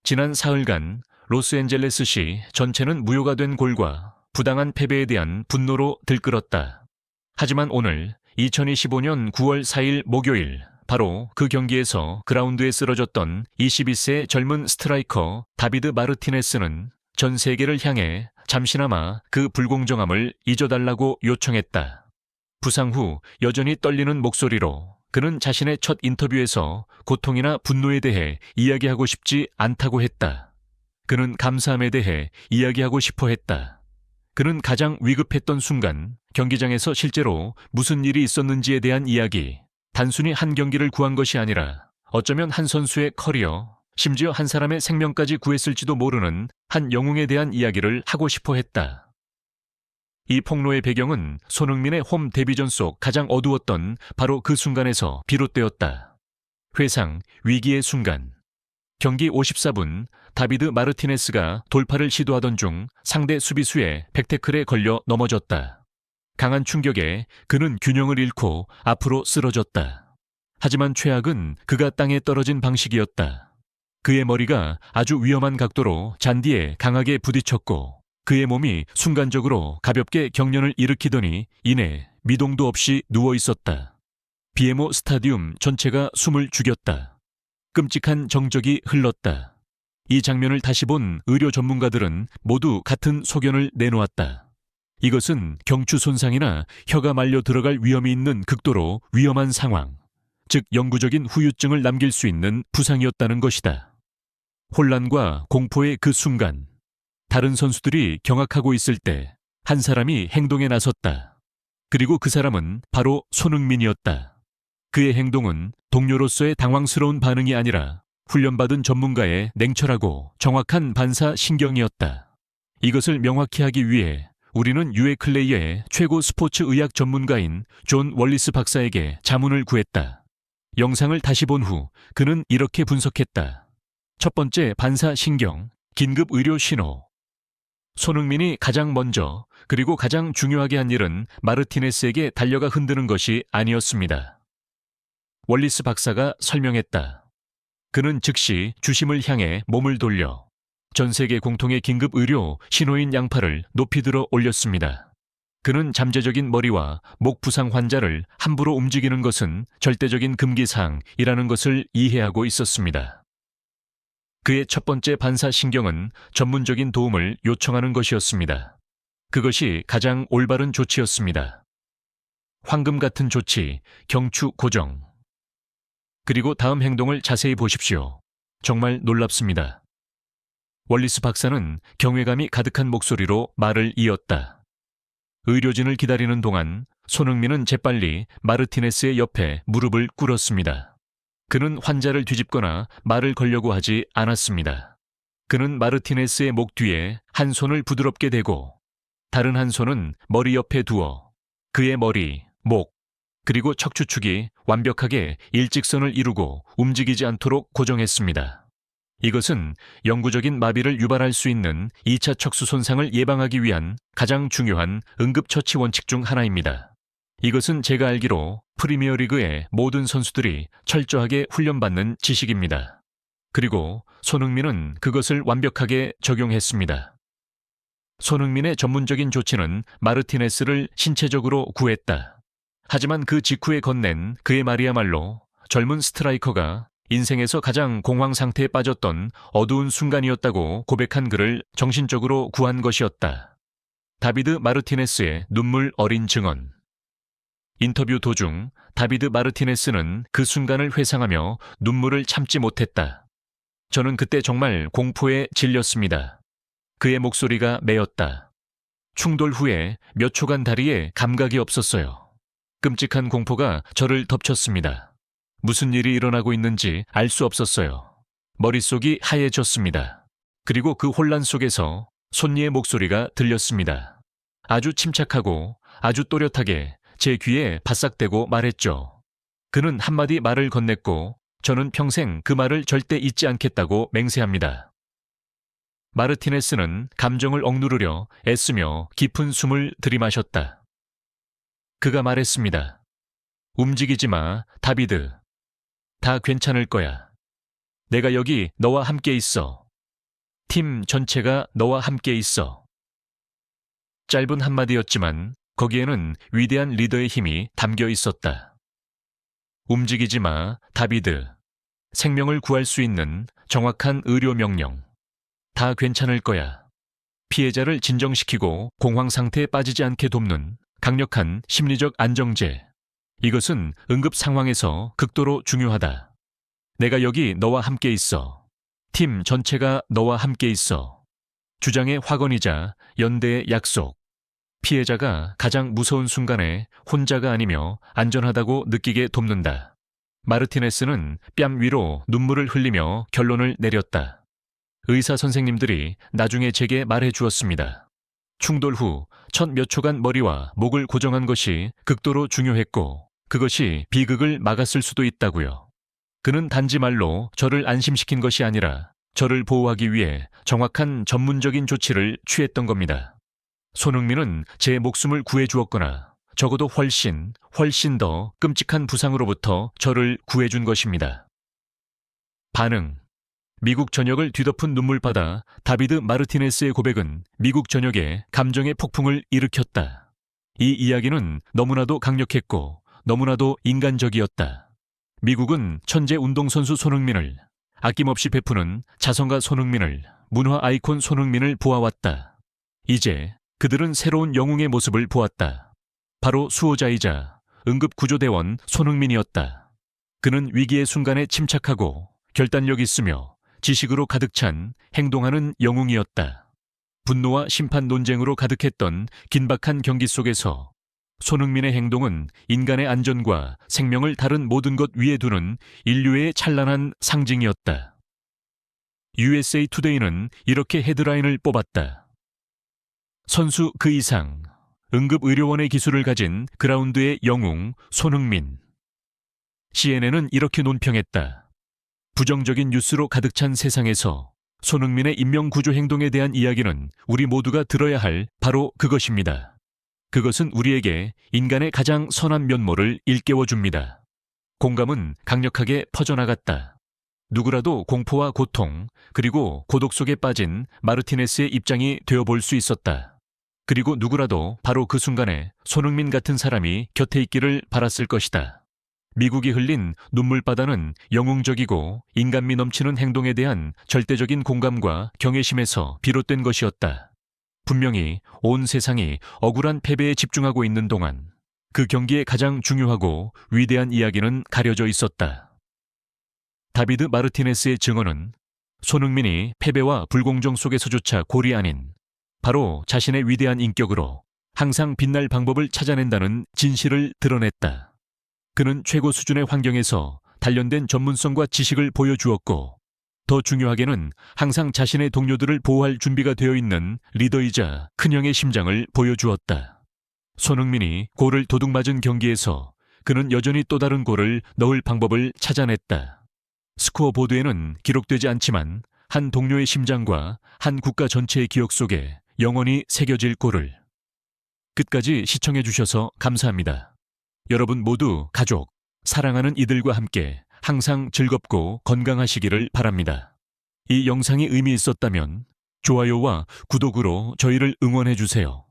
지난 사흘간 로스앤젤레스시 전체는 무효가 된 골과 부당한 패배에 대한 분노로 들끓었다. 하지만 오늘 2025년 9월 4일 목요일 바로 그 경기에서 그라운드에 쓰러졌던 22세 젊은 스트라이커 다비드 마르티네스는 전 세계를 향해 잠시나마 그 불공정함을 잊어달라고 요청했다. 부상 후 여전히 떨리는 목소리로 그는 자신의 첫 인터뷰에서 고통이나 분노에 대해 이야기하고 싶지 않다고 했다. 그는 감사함에 대해 이야기하고 싶어 했다. 그는 가장 위급했던 순간, 경기장에서 실제로 무슨 일이 있었는지에 대한 이야기, 단순히 한 경기를 구한 것이 아니라 어쩌면 한 선수의 커리어, 심지어 한 사람의 생명까지 구했을지도 모르는 한 영웅에 대한 이야기를 하고 싶어 했다. 이 폭로의 배경은 손흥민의 홈 데뷔전 속 가장 어두웠던 바로 그 순간에서 비롯되었다. 회상, 위기의 순간. 경기 54분, 다비드 마르티네스가 돌파를 시도하던 중 상대 수비수의 백태클에 걸려 넘어졌다. 강한 충격에 그는 균형을 잃고 앞으로 쓰러졌다. 하지만 최악은 그가 땅에 떨어진 방식이었다. 그의 머리가 아주 위험한 각도로 잔디에 강하게 부딪혔고 그의 몸이 순간적으로 가볍게 경련을 일으키더니 이내 미동도 없이 누워 있었다. 비에모 스타디움 전체가 숨을 죽였다. 끔찍한 정적이 흘렀다. 이 장면을 다시 본 의료 전문가들은 모두 같은 소견을 내놓았다. 이것은 경추 손상이나 혀가 말려 들어갈 위험이 있는 극도로 위험한 상황, 즉 영구적인 후유증을 남길 수 있는 부상이었다는 것이다. 혼란과 공포의 그 순간, 다른 선수들이 경악하고 있을 때 한 사람이 행동에 나섰다. 그리고 그 사람은 바로 손흥민이었다. 그의 행동은 동료로서의 당황스러운 반응이 아니라 훈련받은 전문가의 냉철하고 정확한 반사 신경이었다. 이것을 명확히 하기 위해 우리는 유에 클레이의 최고 스포츠 의학 전문가인 존 월리스 박사에게 자문을 구했다. 영상을 다시 본 후 그는 이렇게 분석했다. 첫 번째 반사 신경, 긴급 의료 신호. 손흥민이 가장 먼저 그리고 가장 중요하게 한 일은 마르티네스에게 달려가 흔드는 것이 아니었습니다. 월리스 박사가 설명했다. 그는 즉시 주심을 향해 몸을 돌려 전 세계 공통의 긴급 의료 신호인 양팔을 높이 들어 올렸습니다. 그는 잠재적인 머리와 목 부상 환자를 함부로 움직이는 것은 절대적인 금기사항이라는 것을 이해하고 있었습니다. 그의 첫 번째 반사신경은 전문적인 도움을 요청하는 것이었습니다. 그것이 가장 올바른 조치였습니다. 황금 같은 조치, 경추 고정. 그리고 다음 행동을 자세히 보십시오. 정말 놀랍습니다. 월리스 박사는 경외감이 가득한 목소리로 말을 이었다. 의료진을 기다리는 동안 손흥민은 재빨리 마르티네스의 옆에 무릎을 꿇었습니다. 그는 환자를 뒤집거나 말을 걸려고 하지 않았습니다. 그는 마르티네스의 목 뒤에 한 손을 부드럽게 대고 다른 한 손은 머리 옆에 두어 그의 머리, 목, 그리고 척추축이 완벽하게 일직선을 이루고 움직이지 않도록 고정했습니다. 이것은 영구적인 마비를 유발할 수 있는 2차 척수 손상을 예방하기 위한 가장 중요한 응급처치 원칙 중 하나입니다. 이것은 제가 알기로 프리미어리그의 모든 선수들이 철저하게 훈련받는 지식입니다. 그리고 손흥민은 그것을 완벽하게 적용했습니다. 손흥민의 전문적인 조치는 마르티네스를 신체적으로 구했다. 하지만 그 직후에 건넨 그의 말이야말로 젊은 스트라이커가 인생에서 가장 공황 상태에 빠졌던 어두운 순간이었다고 고백한 그를 정신적으로 구한 것이었다. 다비드 마르티네스의 눈물 어린 증언. 인터뷰 도중 다비드 마르티네스는 그 순간을 회상하며 눈물을 참지 못했다. 저는 그때 정말 공포에 질렸습니다. 그의 목소리가 메었다. 충돌 후에 몇 초간 다리에 감각이 없었어요. 끔찍한 공포가 저를 덮쳤습니다. 무슨 일이 일어나고 있는지 알 수 없었어요. 머릿속이 하얘졌습니다. 그리고 그 혼란 속에서 손니의 목소리가 들렸습니다. 아주 침착하고 아주 또렷하게 제 귀에 바싹대고 말했죠. 그는 한마디 말을 건넸고 저는 평생 그 말을 절대 잊지 않겠다고 맹세합니다. 마르티네스는 감정을 억누르려 애쓰며 깊은 숨을 들이마셨다. 그가 말했습니다. 움직이지 마, 다비드. 다 괜찮을 거야. 내가 여기 너와 함께 있어. 팀 전체가 너와 함께 있어. 짧은 한마디였지만 거기에는 위대한 리더의 힘이 담겨 있었다. 움직이지 마, 다비드. 생명을 구할 수 있는 정확한 의료 명령. 다 괜찮을 거야. 피해자를 진정시키고 공황 상태에 빠지지 않게 돕는 강력한 심리적 안정제. 이것은 응급 상황에서 극도로 중요하다. 내가 여기 너와 함께 있어. 팀 전체가 너와 함께 있어. 주장의 확언이자 연대의 약속. 피해자가 가장 무서운 순간에 혼자가 아니며 안전하다고 느끼게 돕는다. 마르티네스는 뺨 위로 눈물을 흘리며 결론을 내렸다. 의사 선생님들이 나중에 제게 말해 주었습니다. 충돌 후 첫 몇 초간 머리와 목을 고정한 것이 극도로 중요했고 그것이 비극을 막았을 수도 있다고요. 그는 단지 말로 저를 안심시킨 것이 아니라 저를 보호하기 위해 정확한 전문적인 조치를 취했던 겁니다. 손흥민은 제 목숨을 구해주었거나 적어도 훨씬 더 끔찍한 부상으로부터 저를 구해준 것입니다. 반응. 미국 전역을 뒤덮은 눈물바다 다비드 마르티네스의 고백은 미국 전역에 감정의 폭풍을 일으켰다. 이 이야기는 너무나도 강력했고 너무나도 인간적이었다. 미국은 천재 운동선수 손흥민을, 아낌없이 베푸는 자성가 손흥민을, 문화 아이콘 손흥민을 보아왔다. 이제 그들은 새로운 영웅의 모습을 보았다. 바로 수호자이자 응급구조대원 손흥민이었다. 그는 위기의 순간에 침착하고 결단력 있으며 지식으로 가득 찬 행동하는 영웅이었다. 분노와 심판 논쟁으로 가득했던 긴박한 경기 속에서 손흥민의 행동은 인간의 안전과 생명을 다른 모든 것 위에 두는 인류의 찬란한 상징이었다. USA 투데이는 이렇게 헤드라인을 뽑았다. 선수 그 이상, 응급의료원의 기술을 가진 그라운드의 영웅 손흥민. CNN은 이렇게 논평했다. 부정적인 뉴스로 가득 찬 세상에서 손흥민의 인명구조 행동에 대한 이야기는 우리 모두가 들어야 할 바로 그것입니다. 그것은 우리에게 인간의 가장 선한 면모를 일깨워줍니다. 공감은 강력하게 퍼져나갔다. 누구라도 공포와 고통, 그리고 고독 속에 빠진 마르티네스의 입장이 되어볼 수 있었다. 그리고 누구라도 바로 그 순간에 손흥민 같은 사람이 곁에 있기를 바랐을 것이다. 미국이 흘린 눈물바다는 영웅적이고 인간미 넘치는 행동에 대한 절대적인 공감과 경외심에서 비롯된 것이었다. 분명히 온 세상이 억울한 패배에 집중하고 있는 동안 그 경기의 가장 중요하고 위대한 이야기는 가려져 있었다. 다비드 마르티네스의 증언은 손흥민이 패배와 불공정 속에서조차 골이 아닌 바로 자신의 위대한 인격으로 항상 빛날 방법을 찾아낸다는 진실을 드러냈다. 그는 최고 수준의 환경에서 단련된 전문성과 지식을 보여주었고 더 중요하게는 항상 자신의 동료들을 보호할 준비가 되어 있는 리더이자 큰형의 심장을 보여주었다. 손흥민이 골을 도둑맞은 경기에서 그는 여전히 또 다른 골을 넣을 방법을 찾아냈다. 스코어보드에는 기록되지 않지만 한 동료의 심장과 한 국가 전체의 기억 속에 영원히 새겨질 골을. 끝까지 시청해 주셔서 감사합니다. 여러분 모두 가족, 사랑하는 이들과 함께 항상 즐겁고 건강하시기를 바랍니다. 이 영상이 의미 있었다면 좋아요와 구독으로 저희를 응원해 주세요.